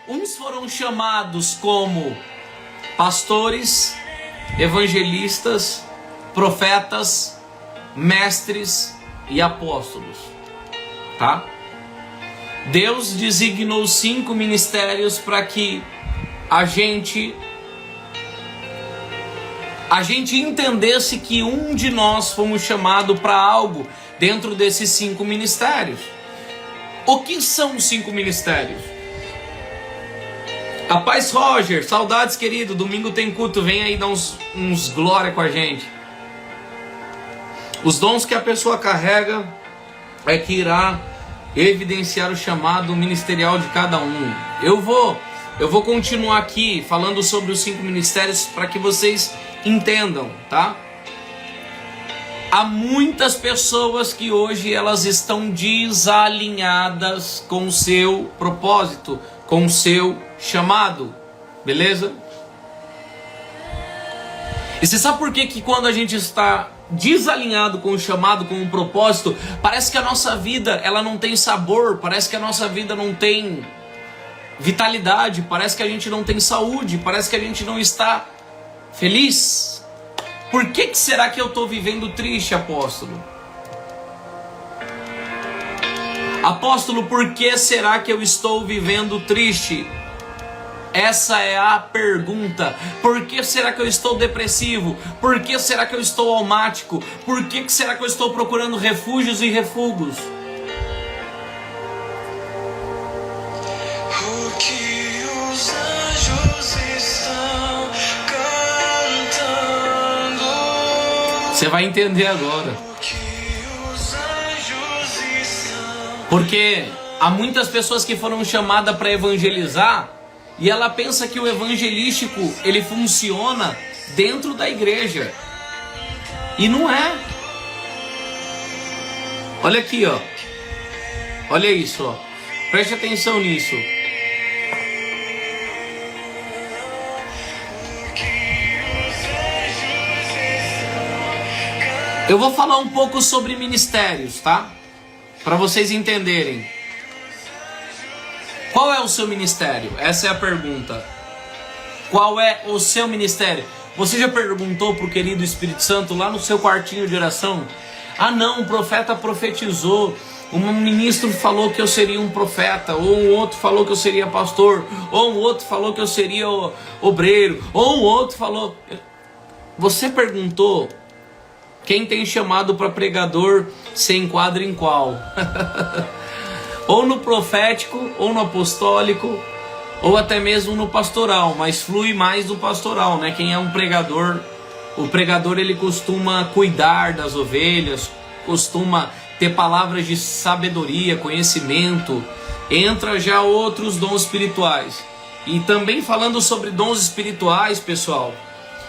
Uns foram chamados como pastores, evangelistas, profetas, mestres e apóstolos, tá? Deus designou 5 ministérios para que a gente entendesse que um de nós fomos chamados para algo dentro desses 5 ministérios. O que são os 5 ministérios? A paz, Roger, saudades, querido, domingo tem culto, vem aí dar uns glória com a gente. Os dons que a pessoa carrega é que irá evidenciar o chamado ministerial de cada um. Eu vou continuar aqui falando sobre os 5 ministérios para que vocês entendam, tá? Há muitas pessoas que hoje elas estão desalinhadas com o seu propósito, com o seu chamado, beleza? E você sabe por que quando a gente está desalinhado com o chamado, com o propósito, parece que a nossa vida ela não tem sabor, parece que a nossa vida não tem vitalidade, parece que a gente não tem saúde, parece que a gente não está feliz? Por que será que eu estou vivendo triste, apóstolo? Apóstolo, por que será que eu estou vivendo triste? Essa é a pergunta. Por que será que eu estou depressivo? Por que será que eu estou almático? Por que será que eu estou procurando refúgios e refugos? O que os anjos estão cantando? Você vai entender agora. O que os anjos estão... Porque há muitas pessoas que foram chamadas para evangelizar e ela pensa que o evangelístico ele funciona dentro da igreja. E não é. Olha aqui, ó. Olha isso, ó. Preste atenção nisso. Eu vou falar um pouco sobre ministérios, tá? Para vocês entenderem. Qual é o seu ministério? Essa é a pergunta. Qual é o seu ministério? Você já perguntou pro querido Espírito Santo lá no seu quartinho de oração? Ah não, o profeta profetizou. Um ministro falou que eu seria um profeta. Ou um outro falou que eu seria pastor. Ou um outro falou que eu seria obreiro. Ou um outro falou... Você perguntou quem tem chamado para pregador se enquadra em qual? Ou no profético, ou no apostólico, ou até mesmo no pastoral, mas flui mais do pastoral, né? Quem é um pregador, o pregador ele costuma cuidar das ovelhas, costuma ter palavras de sabedoria, conhecimento, entra já outros dons espirituais. E também falando sobre dons espirituais, pessoal,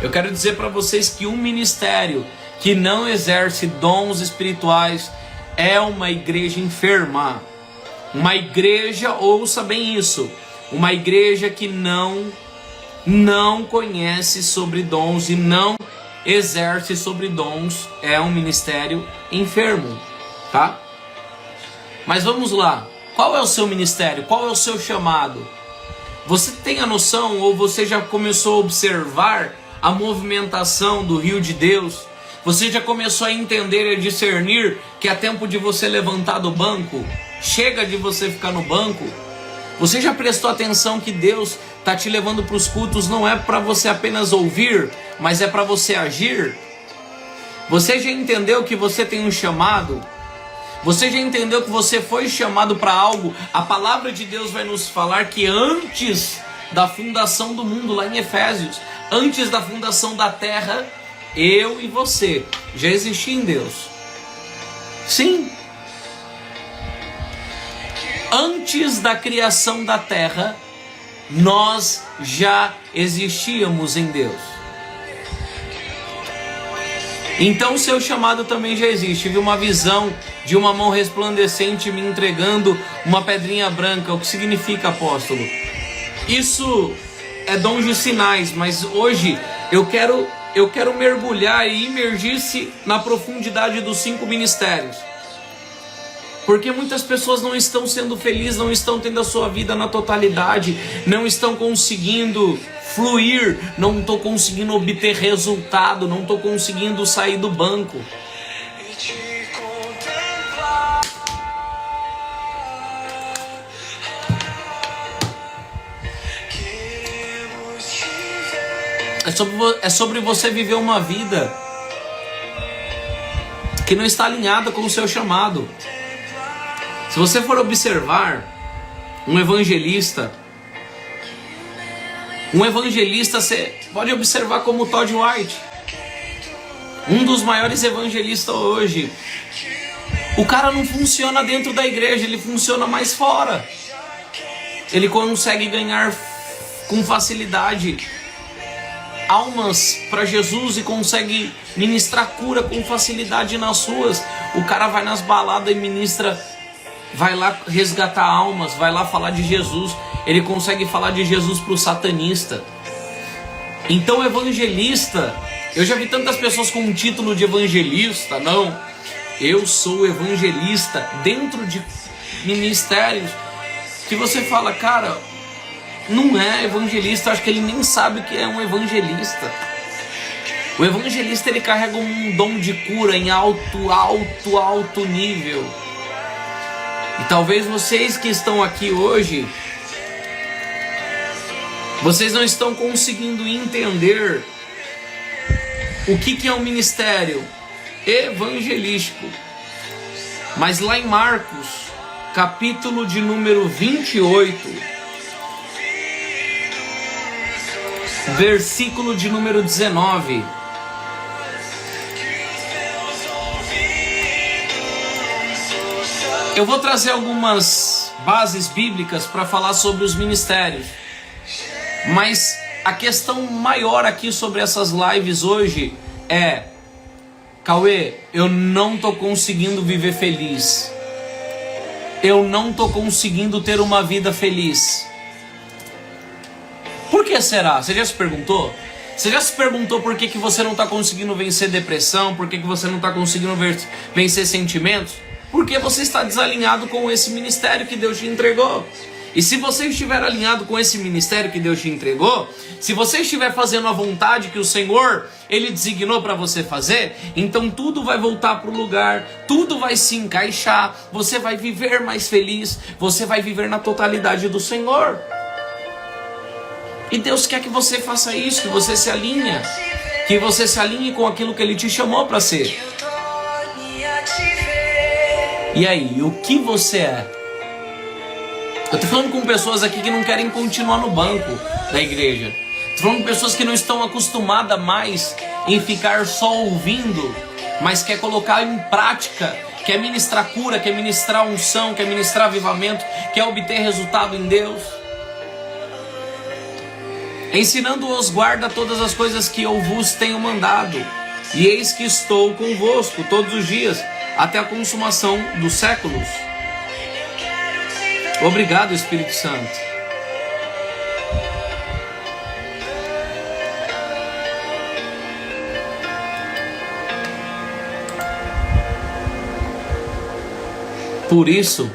eu quero dizer para vocês que um ministério que não exerce dons espirituais é uma igreja enferma. Uma igreja, ouça bem isso, uma igreja que não conhece sobre dons e não exerce sobre dons é um ministério enfermo, tá? Mas vamos lá, qual é o seu ministério? Qual é o seu chamado? Você tem a noção ou você já começou a observar a movimentação do rio de Deus? Você já começou a entender e a discernir que é tempo de você levantar do banco? Chega de você ficar no banco? Você já prestou atenção que Deus está te levando para os cultos não é para você apenas ouvir, mas é para você agir? Você já entendeu que você tem um chamado? Você já entendeu que você foi chamado para algo? A palavra de Deus vai nos falar que antes da fundação do mundo, lá em Efésios, antes da fundação da terra, eu e você já existia em Deus. Sim. Antes da criação da terra, nós já existíamos em Deus. Então o seu chamado também já existe. Tive uma visão de uma mão resplandecente me entregando uma pedrinha branca. O que significa, apóstolo? Isso é dons de sinais, mas hoje eu quero mergulhar e imergir-se na profundidade dos 5 ministérios. Porque muitas pessoas não estão sendo felizes, não estão tendo a sua vida na totalidade, não estão conseguindo fluir, não estou conseguindo obter resultado, não estou conseguindo sair do banco. e te contemplar. Queremos te ver. É sobre você viver uma vida que não está alinhada com o seu chamado. Se você for observar um evangelista, você pode observar como Todd White, um dos maiores evangelistas hoje. O cara não funciona dentro da igreja, ele funciona mais fora. Ele consegue ganhar com facilidade almas para Jesus e consegue ministrar cura com facilidade nas ruas. O cara vai nas baladas e ministra, vai lá resgatar almas, vai lá falar de Jesus. Ele consegue falar de Jesus para o satanista. Então evangelista, eu já vi tantas pessoas com o título de evangelista. Não, eu sou evangelista dentro de ministérios que você fala, cara, não é evangelista. Acho que ele nem sabe o que é um evangelista. O evangelista, ele carrega um dom de cura em alto nível. E talvez vocês que estão aqui hoje, vocês não estão conseguindo entender o que é um ministério evangelístico. Mas lá em Marcos, capítulo de número 28, versículo de número 19. Eu vou trazer algumas bases bíblicas para falar sobre os ministérios. Mas a questão maior aqui sobre essas lives hoje é: Cauê, eu não tô conseguindo viver feliz. Eu não tô conseguindo ter uma vida feliz. Por que será? Você já se perguntou? Você já se perguntou por que você não está conseguindo vencer depressão? Por que você não está conseguindo vencer sentimentos? Porque você está desalinhado com esse ministério que Deus te entregou. E se você estiver alinhado com esse ministério que Deus te entregou, se você estiver fazendo a vontade que o Senhor, Ele designou para você fazer, então tudo vai voltar para o lugar, tudo vai se encaixar, você vai viver mais feliz, você vai viver na totalidade do Senhor. E Deus quer que você faça isso, que você se alinhe, que você se alinhe com aquilo que Ele te chamou para ser. E aí, o que você é? Eu tô falando com pessoas aqui que não querem continuar no banco da igreja. Tô falando com pessoas que não estão acostumadas mais em ficar só ouvindo, mas quer colocar em prática, quer ministrar cura, quer ministrar unção, quer ministrar avivamento, quer obter resultado em Deus. Ensinando-os guarda todas as coisas que eu vos tenho mandado. E eis que estou convosco todos os dias, até a consumação dos séculos. Obrigado, Espírito Santo. Por isso,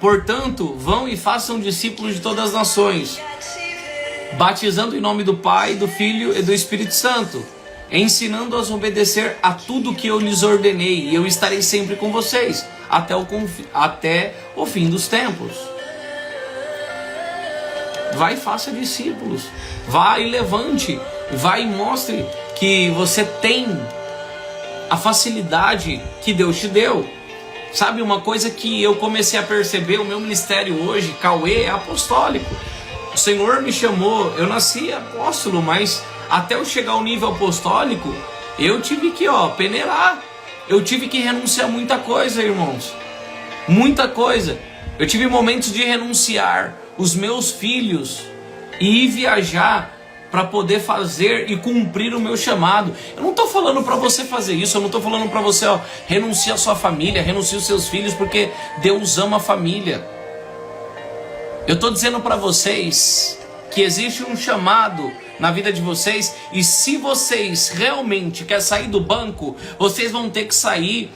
portanto, vão e façam discípulos de todas as nações, batizando em nome do Pai, do Filho e do Espírito Santo, ensinando-os a obedecer a tudo que eu lhes ordenei, e eu estarei sempre com vocês, até o fim dos tempos. Vai e faça discípulos, vai e levante, vai e mostre que você tem a facilidade que Deus te deu. Sabe uma coisa que eu comecei a perceber, o meu ministério hoje, Cauê, é apostólico. O Senhor me chamou, eu nasci apóstolo, mas até eu chegar ao nível apostólico, eu tive que peneirar. Eu tive que renunciar a muita coisa, irmãos. Muita coisa. Eu tive momentos de renunciar os meus filhos e ir viajar para poder fazer e cumprir o meu chamado. Eu não estou falando para você fazer isso, eu não estou falando para você renunciar a sua família, renunciar os seus filhos, porque Deus ama a família. Eu estou dizendo para vocês que existe um chamado na vida de vocês, e se vocês realmente querem sair do banco, vocês vão ter que sair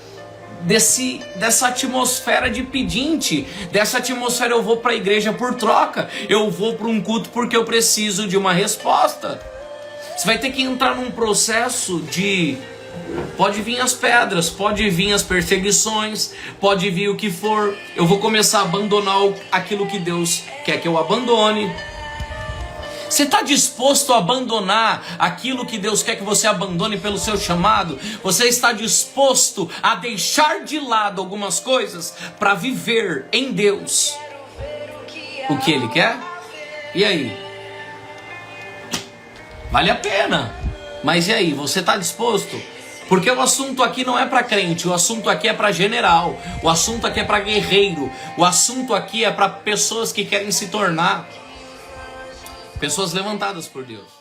dessa atmosfera de pedinte, dessa atmosfera eu vou para a igreja por troca, eu vou para um culto porque eu preciso de uma resposta. Você vai ter que entrar num processo de... Pode vir as pedras, pode vir as perseguições, pode vir o que for. Eu vou começar a abandonar aquilo que Deus quer que eu abandone. Você está disposto a abandonar aquilo que Deus quer que você abandone pelo seu chamado? Você está disposto a deixar de lado algumas coisas para viver em Deus o que Ele quer? E aí? Vale a pena. Mas e aí? Você está disposto? Porque o assunto aqui não é para crente, o assunto aqui é para general, o assunto aqui é para guerreiro, o assunto aqui é para pessoas que querem se tornar pessoas levantadas por Deus.